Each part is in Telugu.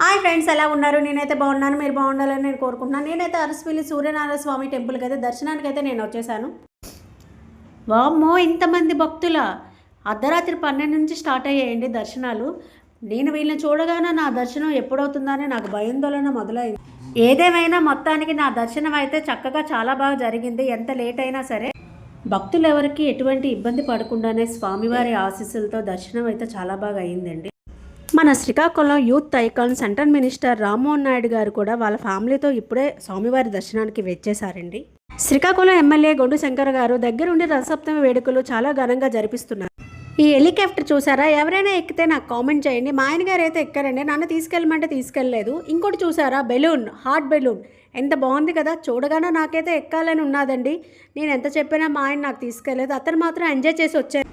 హాయ్ ఫ్రెండ్స్, ఎలా ఉన్నారు? నేనైతే బాగున్నాను. మీరు బాగుండాలని నేను కోరుకుంటున్నాను. నేనైతే అరసవల్లి సూర్యనారాయణ స్వామి టెంపుల్కి అయితే దర్శనానికి అయితే నేను వచ్చేసాను. వామ్మో, ఇంతమంది భక్తుల! అర్ధరాత్రి 12 నుంచి స్టార్ట్ అయ్యాయండి దర్శనాలు. నేను వీళ్ళని చూడగానే నా దర్శనం ఎప్పుడవుతుందని నాకు భయాందోళన మొదలైంది. ఏదేమైనా మొత్తానికి నా దర్శనం అయితే చక్కగా చాలా బాగా జరిగింది. ఎంత లేట్ అయినా సరే భక్తులు ఎవరికి ఎటువంటి ఇబ్బంది పడకుండానే స్వామివారి ఆశీస్సులతో దర్శనం అయితే చాలా బాగా అయిందండి. మన Srikakulam youth icon central minister Rammohan Naidu గారు కూడా వాళ్ళ ఫ్యామిలీతో ఇప్పుడే స్వామివారి దర్శనానికి వచ్చేసారండి. శ్రీకాకుళం ఎమ్మెల్యే గొండు శంకర్ గారు దగ్గరుండి రథసప్తమి వేడుకలు చాలా ఘనంగా జరిపిస్తున్నారు. ఈ హెలికాప్టర్ చూసారా? ఎవరైనా ఎక్కితే నాకు కామెంట్ చేయండి. మా ఆయన గారు అయితే ఎక్కారండి, నన్ను తీసుకెళ్ళమంటే తీసుకెళ్ళలేదు. ఇంకోటి చూసారా? బెలూన్, హాట్ బెలూన్ ఎంత బాగుంది కదా! చూడగానే నాకైతే ఎక్కాలని ఉన్నదండి. నేను ఎంత చెప్పినా మా ఆయన నాకు తీసుకెళ్ళలేదు. అతను మాత్రం ఎంజాయ్ చేసి వచ్చారు.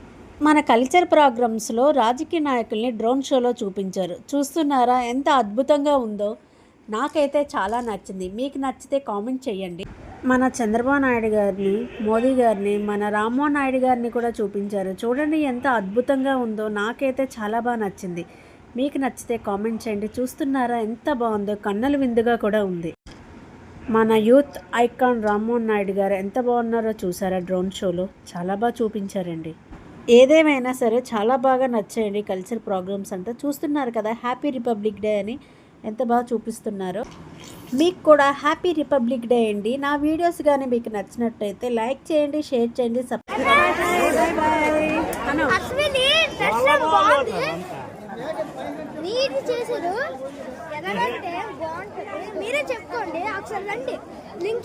మన కల్చర్ ప్రోగ్రామ్స్లో రాజకీయ నాయకుల్ని డ్రోన్ షోలో చూపించారు. చూస్తున్నారా ఎంత అద్భుతంగా ఉందో? నాకైతే చాలా నచ్చింది. మీకు నచ్చితే కామెంట్ చేయండి. మన చంద్రబాబు నాయుడు గారిని, మోదీ గారిని, మన రామ్మోహన్ నాయుడు గారిని కూడా చూపించారు. చూడండి ఎంత అద్భుతంగా ఉందో. నాకైతే చాలా బాగా నచ్చింది. మీకు నచ్చితే కామెంట్ చేయండి. చూస్తున్నారా ఎంత బాగుందో? కన్నుల విందుగా కూడా ఉంది. మన యూత్ ఐకాన్ రామ్మోహన్ నాయుడు గారు ఎంత బాగున్నారో చూసారా? డ్రోన్ షోలో చాలా బాగా చూపించారండి. ఏదేమైనా సరే చాలా బాగా నచ్చాయండి కల్చర్ ప్రోగ్రామ్స్ అంతా. చూస్తున్నారు కదా, హ్యాపీ రిపబ్లిక్ డే అని ఎంత బాగా చూపిస్తున్నారో. మీకు కూడా హ్యాపీ రిపబ్లిక్ డే అండి. నా వీడియోస్ కానీ మీకు నచ్చినట్టయితే లైక్ చేయండి, షేర్ చేయండి, సబ్స్క్రైబ్ మీరే చెప్పుకోండి. ఒకసారి రండి. లింక్